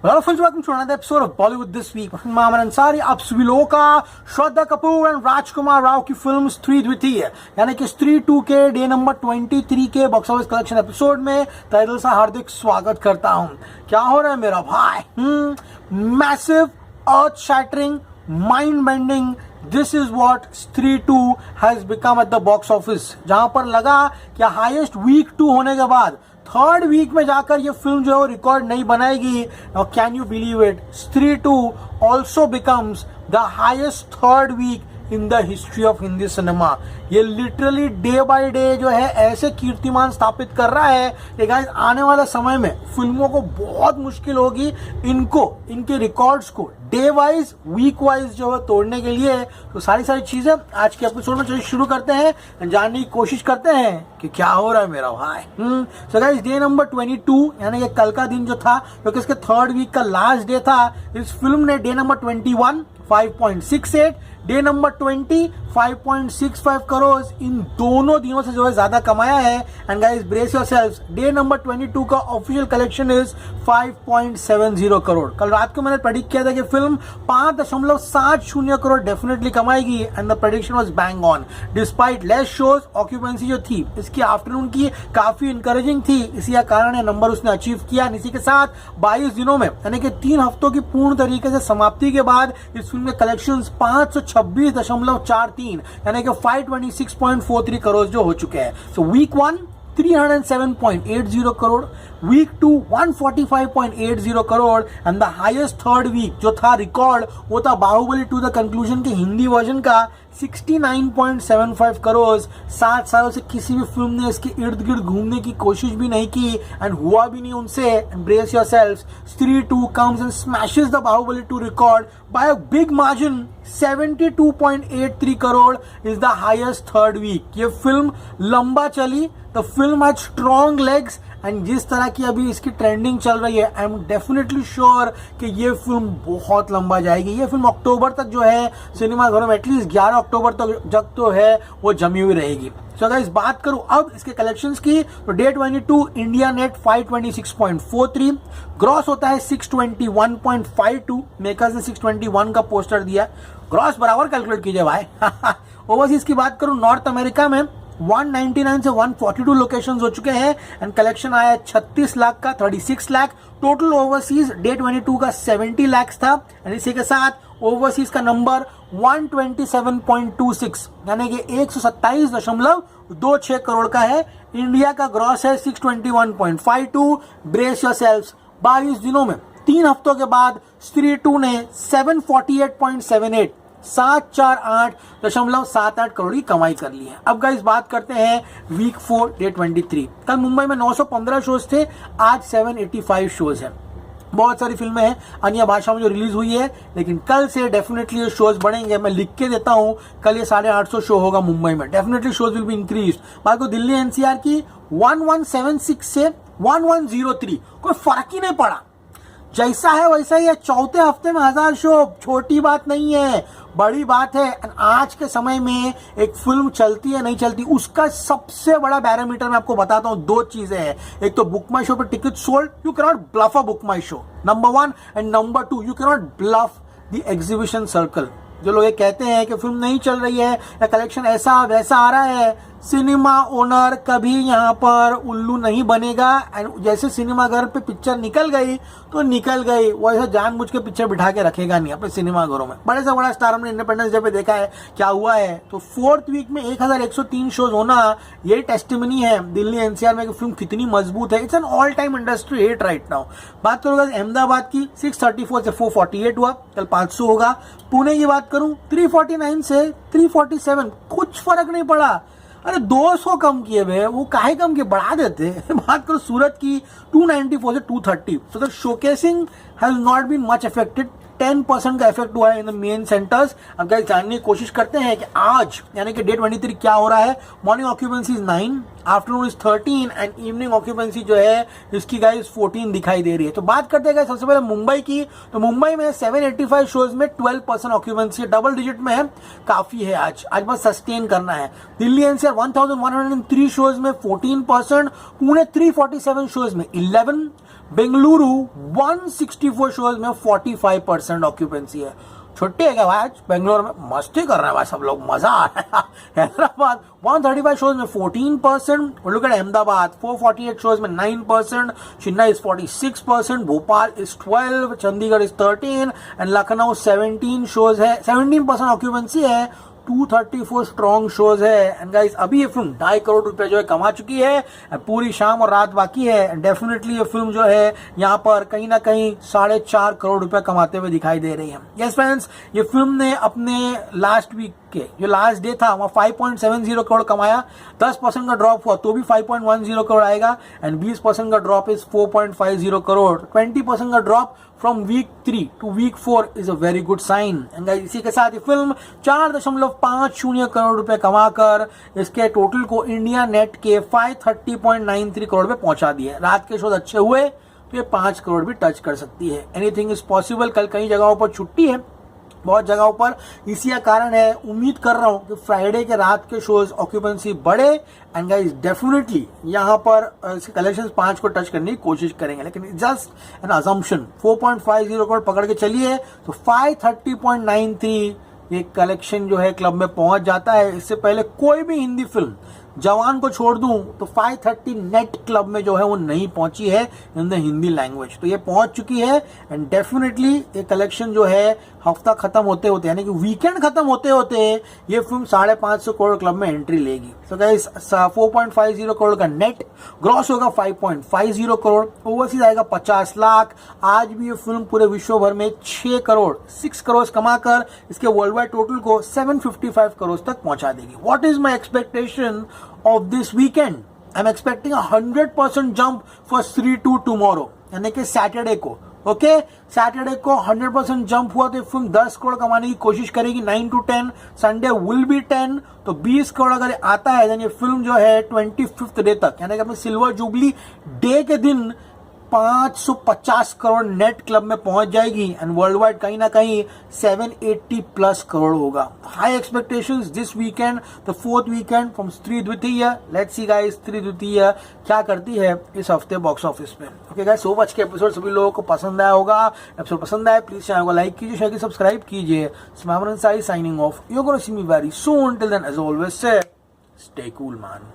Hello friends, welcome to another episode of Bollywood This Week. Mohammad Ansari आप सभी लोगों का श्रद्धा कपूर एंड राजकुमार राव की फिल्म स्त्री द्वितीय यानी कि स्त्री 2 के डे नंबर 23 के बॉक्स ऑफिस कलेक्शन एपिसोड में तहे दिल से हार्दिक स्वागत करता हूं। क्या हो रहा है मेरा भाई? Massive, earth shattering, mind bending, this is what स्त्री 2 has become at the box office. जहां पर लगा कि हाईएस्ट वीक 2 होने के बाद थर्ड वीक में जाकर ये फिल्म जो है वो रिकॉर्ड नहीं बनाएगी। और can you believe it, Stree 2 also becomes the highest third week in the history of Hindi cinema. ये लिटरली डे बाय डे जो है ऐसे कीर्तिमान स्थापित कर रहा है कि गाइस आने वाले समय में फिल्मों को बहुत मुश्किल होगी इनके रिकॉर्ड्स को डे वाइज वीक वाइज जो है तोड़ने के लिए। तो सारी चीजें आज के एपिसोड में चलिए शुरू करते हैं, जानने की कोशिश करते हैं कि क्या हो रहा है मेरा भाई। सो गाइस डे नंबर 22 यानी कि कल का दिन जो था, क्योंकि इसके थर्ड वीक का लास्ट डे था, इस फिल्म ने day number 21 5.68, day number 20 5.65 crore इन दोनों दिनों से जो है ज्यादा कमाया है। And guys brace yourselves, day number 22 का ऑफिशियल कलेक्शन इज 5.70 करोड़। कल रात को मैंने प्रेडिक्ट किया था कि फिल्म 5.70 करोड़ डेफिनेटली कमाएगी and the prediction was bang on. Despite less shows, occupancy जो थी इसकी आफ्टरनून की काफी इंकरेजिंग थी, इसी का कारण है नंबर उसने अचीव किया। इसी के साथ 22 दिनों में यानी कि 3 हफ्तों की पूर्ण तरीके से समाप्ति के बाद इस फिल्म के कलेक्शन 526.43 यानी कि 526.43 करोड़ जो हो चुके हैं। So week 1 307.80 crore, week 2 145.80 crore and the highest third week जो था रिकॉर्ड वो था बाहुबली 2 द कंक्लूजन के हिंदी वर्जन का 69.75 करोड़। 7 सालों से किसी भी फिल्म ने इसके इर्द गिर्द घूमने की कोशिश भी नहीं की एंड हुआ भी नहीं उनसे। Brace yourselves, Stree 2 comes and smashes the Baahubali 2 record by a big margin. 72.83 crore is the highest third week. ये फिल्म लंबा चली, the film had strong legs and जिस तरह की अभी इसकी ट्रेंडिंग चल रही है, आई एम डेफिनेटली श्योर कि ये फिल्म बहुत लंबा जाएगी। ये फिल्म अक्टूबर तक जो है सिनेमाघरों में एटलीस्ट 11 अक्टूबर तक तो है वो जमी हुई रहेगी। तो गाइस बात करूं अब इसके कलेक्शंस की, तो डे 22 इंडिया नेट 526.43, ग्रॉस होता है 621.52, मेकर्स ने 621 का पोस्टर दिया, ग्रॉस बराबर कैलकुलेट कीजिए भाई। ओवरसीज की बात करूं, नॉर्थ अमेरिका में 199 से 142 लोकेशंस हो चुके हैं एंड कलेक्शन आया 36 लाख का, 36 लाख टोटल। ओवरसीज डे 22 का 70 लाख था एंड इसी के साथ ओवरसीज का नंबर 127.26 यानी कि 127.26 करोड़ का है। इंडिया का ग्रॉस है 621.52। ब्रेस योरसेल्व्स, 22 दिनों में 3 हफ्तों के बाद स्त्री 2 ने 748.78 748.78 करोड़ की कमाई कर ली है। अब गाइस बात करते हैं वीक 4 डे 23। कल मुंबई में 915 शोज थे, आज 785 शोज हैं। बहुत सारी फिल्में हैं अन्य भाषा में जो रिलीज हुई है, लेकिन कल से डेफिनेटली ये शोज बढ़ेंगे। मैं लिख के देता हूं, कल ये 850 शो होगा मुंबई में, definitely shows will be increase. बात को दिल्ली एनसीआर की 1176 से 1103 कोई फर्क ही नहीं पड़ा, जैसा है वैसा ही है। चौथे हफ्ते में 1000 शो छोटी बात नहीं है, बड़ी बात है। आज के समय में एक फिल्म चलती है नहीं चलती, उसका सबसे बड़ा बैरोमीटर मैं आपको बताता हूं। 2 चीजें हैं, एक तो बुक माई शो पे ticket sold, you can not bluff a BookMyShow, number 1, and number 2 you can not bluff the exhibition circle. जो लोग ये कहते हैं कि फिल्म नहीं चल रही है या कलेक्शन ऐसा वैसा आ रहा है, सिनेमा ओनर कभी यहाँ पर उल्लू नहीं बनेगा। एंड जैसे सिनेमाघर पे पिक्चर निकल गई तो निकल गई, वो ऐसा जानबूझ के पिक्चर बिठा के रखेगा नहीं अपने सिनेमाघरों में। बड़े से बड़ा स्टार हमने इंडिपेंडेंस डे पे देखा है क्या हुआ है। तो 4th वीक में 1103 शोज होना यही टेस्टिमनी है दिल्ली एनसीआर में कि फिल्म कितनी मजबूत है। It's an all time industry hit right now. बात करूंगा अहमदाबाद की, 634 से 448 हुआ, कल 500 होगा। पुणे की बात करूं 349 से 347, कुछ फर्क नहीं पड़ा। अरे 200 कम किए हुए, वो काहे कम किए, बढ़ा देते। बात करो सूरत की 294 से 230, so the showcasing has not been much affected. 10% का इफेक्ट हुआ है इन द मेन सेंटर्स। अब जानने की कोशिश करते हैं कि आज यानी कि डे 23 क्या हो रहा है। Morning occupancy 9, afternoon is 13 and evening occupancy जो है इसकी गाइस 14 दिखाई दे रही है। तो बात करते हैं सबसे पहले मुंबई की। तो मुंबई में 785 शोज में 12% ऑक्यूपेंसी, डबल डिजिट में है, काफी है। आज बस सस्टेन करना है। दिल्ली एनसीआर 1103 शोज में 14%, पुणे 347 शोज में 11, बेंगलुरु 164 शोज में 45% ऑक्यूपेंसी है। छुट्टी है क्या भाई? आज बेंगलोर में मस्ती कर रहे हैं भाई सब लोग, मजा आ रहा है। हैदराबाद 135 शोज में 14%, लुक एट अहमदाबाद 448 शोज में 9%, Chennai is 46%, Bhopal is 12, Chandigarh is 13 and Lucknow 17 shows है, 17% ऑक्यूपेंसी है, 234 स्ट्रॉन्ग शोज है। एंड गाइस अभी ये फिल्म 2.5 करोड़ रुपए जो है कमा चुकी है। पूरी शाम और रात बाकी है। डेफिनेटली ये फिल्म जो है यहाँ पर कहीं ना कहीं 4.5 करोड़ रुपए कमाते हुए दिखाई दे रही है। यस फ्रेंड्स, ये फिल्म ने अपने लास्ट वीक के जो लास्ट डे था वहाँ 5.70 करोड़ कमाया। 10% का ड्रॉप हुआ तो भी 5.10 करोड़ आएगा एंड 20% का ड्रॉप इज 4.50 करोड़। 20% का drop from week 3 to week 4 is a very good sign. And इसी के साथ ये फिल्म 4.50 करोड़ रुपए कमाकर इसके टोटल को इंडिया नेट के 530.93 करोड़ पे पहुंचा दिया। रात के शोज अच्छे हुए तो ये 5 करोड़ भी टच कर सकती है। Anything is possible. कल कई जगहों पर छुट्टी है, बहुत जगहों पर, इसी का कारण है। उम्मीद कर रहा हूं कि फ्राइडे के रात के शोज ऑक्यूपेंसी बढ़े एंड गाइस डेफिनेटली यहां पर इसके कलेक्शंस 5 को टच करने की कोशिश करेंगे, लेकिन जस्ट एन अजम्पशन। 4.50 करोड़ पकड़ के चलिए तो 530.93 ये कलेक्शन जो है क्लब में पहुंच जाता है। इससे पहले कोई भी हिंदी फिल्म जवान को छोड़ दूं तो 530 नेट क्लब में जो है वो नहीं पहुंची है इन द हिंदी लैंग्वेज। तो ये पहुंच चुकी है एंड डेफिनेटली ये कलेक्शन जो है हफ्ता खत्म होते होते यानी कि वीकेंड खत्म होते होते ये फिल्म 550 करोड़ क्लब में एंट्री लेगी। तो गाइस 4.50 करोड़ का नेट ग्रॉस होगा 5.50 करोड़, ओवरसीज आएगा 50 लाख। आज भी ये फिल्म पूरे विश्व भर में 6 करोड़ कमाकर इसके वर्ल्ड वाइड टोटल को 755 करोड़ तक पहुंचा देगी। What is my expectation of this weekend? I'm expecting 100% jump for Stree 2 tomorrow, यानी कि सैटरडे को। ओके, सैटरडे को 100% जंप हुआ तो फिल्म 10 करोड़ कमाने की कोशिश करेगी, 9 to 10। संडे विल बी 10, तो 20 करोड़ अगर आता है यानी ये फिल्म जो है 25th डे तक यानी कि अपने सिल्वर जुबली डे के दिन 550 करोड़ नेट क्लब में पहुंच जाएगी एंड वर्ल्ड वाइड कहीं ना कहीं 780 प्लस करोड़ होगा। High expectations this weekend, the 4th weekend from स्त्री द्वितीय। लेट्स सी गाइस स्त्री द्वितीय क्या करती है इस हफ्ते बॉक्स ऑफिस में। ओके गाइस, सो मच के एपिसोड सभी लोगों को पसंद आया होगा। एपिसोड पसंद आया प्लीज चैनल को लाइक कीजिए, शेयर कीजिए, सब्सक्राइब कीजिए। Signing off, you are gonna see me very soon. Till then as always say stay cool man.